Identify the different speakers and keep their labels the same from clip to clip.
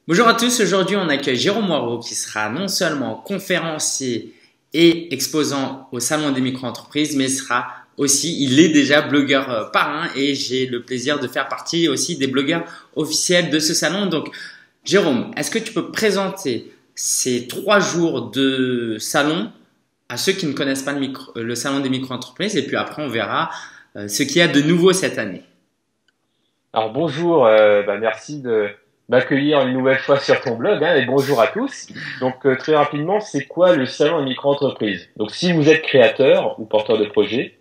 Speaker 1: Bonjour à tous, aujourd'hui on accueille Jérôme Moirot qui sera non seulement conférencier et exposant au Salon des micro-entreprises, mais il est déjà blogueur parrain et j'ai le plaisir de faire partie aussi des blogueurs officiels de ce salon. Donc Jérôme, est-ce que tu peux présenter ces 3 jours de salon à ceux qui ne connaissent pas le Salon des micro-entreprises et puis après on verra ce qu'il y a de nouveau cette année.
Speaker 2: Alors bonjour, merci de m'accueillir une nouvelle fois sur ton blog, et bonjour à tous. Donc très rapidement, c'est quoi le salon des micro-entreprises? Donc si vous êtes créateur ou porteur de projet,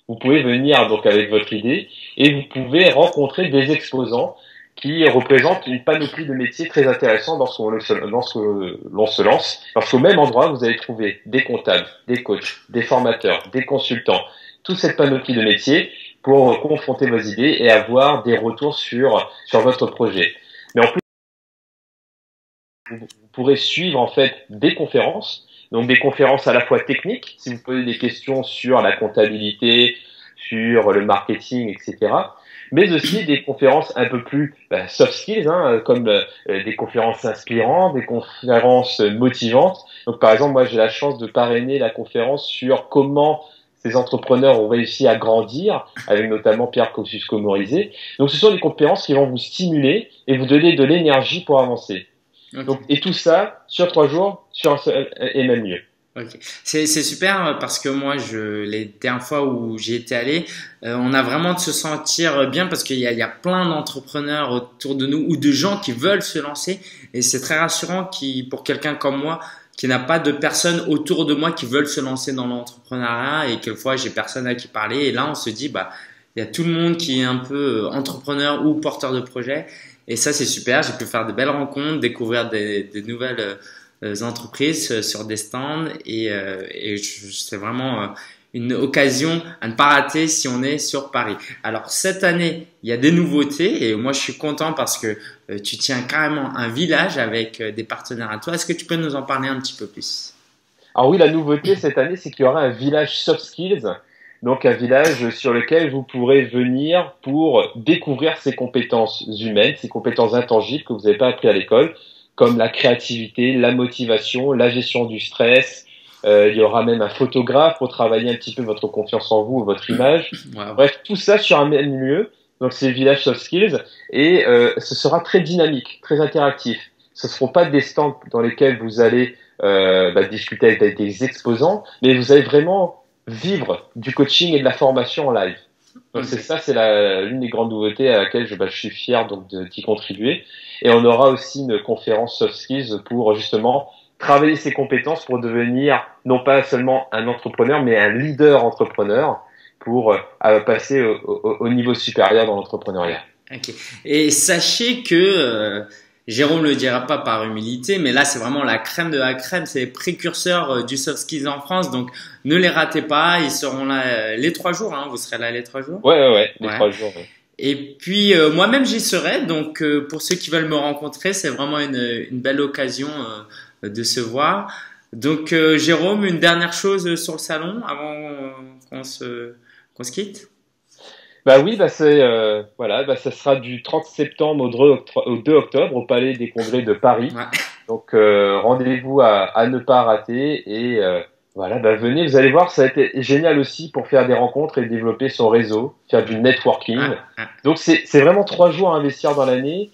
Speaker 2: vous pouvez venir donc avec votre idée et vous pouvez rencontrer des exposants qui représentent une panoplie de métiers très intéressants lorsque l'on se lance. Parce qu'au même endroit, vous allez trouver des comptables, des coachs, des formateurs, des consultants, toute cette panoplie de métiers pour confronter vos idées et avoir des retours sur votre projet. Mais en plus, vous pourrez suivre en fait des conférences, donc des conférences à la fois techniques, si vous posez des questions sur la comptabilité, sur le marketing, etc. Mais aussi des conférences un peu plus soft skills, comme des conférences inspirantes, des conférences motivantes. Donc par exemple, moi j'ai la chance de parrainer la conférence sur comment ces entrepreneurs ont réussi à grandir, avec notamment Pierre Kosciusko-Morizet. Donc ce sont des conférences qui vont vous stimuler et vous donner de l'énergie pour avancer.
Speaker 1: Okay.
Speaker 2: Donc, et tout ça sur 3 jours, sur un seul et même lieu.
Speaker 1: Ok, c'est super parce que moi, les dernières fois où j'y étais allé, on a vraiment de se sentir bien parce qu'il y a plein d'entrepreneurs autour de nous ou de gens qui veulent se lancer et c'est très rassurant pour quelqu'un comme moi qui n'a pas de personnes autour de moi qui veulent se lancer dans l'entrepreneuriat et quelquefois j'ai personne à qui parler et là on se dit il y a tout le monde qui est un peu entrepreneur ou porteur de projet et ça c'est super. J'ai pu faire de belles rencontres, découvrir des nouvelles entreprises sur des stands et c'est vraiment une occasion à ne pas rater si on est sur Paris. Alors cette année, il y a des nouveautés et moi je suis content parce que tu tiens carrément un village avec des partenaires à toi. Est-ce que tu peux nous en parler un petit peu plus?
Speaker 2: Alors oui, la nouveauté cette année, c'est qu'il y aura un village soft skills, donc un village sur lequel vous pourrez venir pour découvrir ces compétences humaines, ces compétences intangibles que vous n'avez pas appris à l'école, comme la créativité, la motivation, la gestion du stress. Il y aura même un photographe pour travailler un petit peu votre confiance en vous, votre image.
Speaker 1: Wow.
Speaker 2: Bref, tout ça sur un même lieu. Donc c'est le village soft skills et ce sera très dynamique, très interactif. Ce ne seront pas des stands dans lesquels vous allez discuter avec des exposants, mais vous allez vraiment vivre du coaching et de la formation en live. Donc
Speaker 1: Okay.
Speaker 2: c'est l'une des grandes nouveautés à laquelle je suis fier donc d'y contribuer. Et on aura aussi une conférence soft skills pour justement travailler ses compétences pour devenir non pas seulement un entrepreneur, mais un leader entrepreneur pour passer au niveau supérieur dans l'entrepreneuriat.
Speaker 1: Ok. Et sachez que Jérôme le dira pas par humilité, mais là c'est vraiment la crème de la crème, c'est les précurseurs du soft skills en France, donc ne les ratez pas, ils seront là les 3 jours, vous serez là les 3 jours.
Speaker 2: Ouais, les 3 jours. Ouais.
Speaker 1: Et puis moi-même j'y serai, donc pour ceux qui veulent me rencontrer, c'est vraiment une belle occasion de se voir. Donc Jérôme, une dernière chose sur le salon avant qu'on se quitte?
Speaker 2: Bah oui, ça sera du 30 septembre au 2 octobre au Palais des Congrès de Paris.
Speaker 1: Ouais.
Speaker 2: Donc rendez-vous à ne pas rater et venez, vous allez voir, ça a été génial aussi pour faire des rencontres et développer son réseau, faire du networking. Donc c'est vraiment 3 jours à investir dans l'année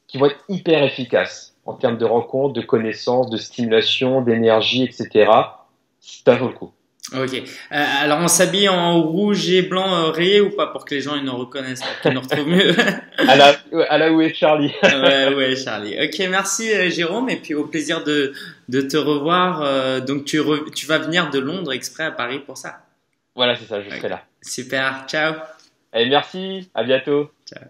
Speaker 2: qui vont être hyper efficaces en termes de rencontres, de connaissances, de stimulation, d'énergie, etc. Ça vaut le coup.
Speaker 1: Ok. Alors on s'habille en rouge et blanc rayé ou pas pour que les gens ils nous reconnaissent, qu'ils nous retrouvent mieux.
Speaker 2: À la où est Charlie.
Speaker 1: Ouais, Charlie. Ok, merci Jérôme et puis au plaisir de te revoir. Donc tu vas venir de Londres exprès à Paris pour ça.
Speaker 2: Voilà, c'est ça, je serai
Speaker 1: Okay.
Speaker 2: là.
Speaker 1: Super. Ciao.
Speaker 2: Allez, merci, à bientôt.
Speaker 1: Ciao.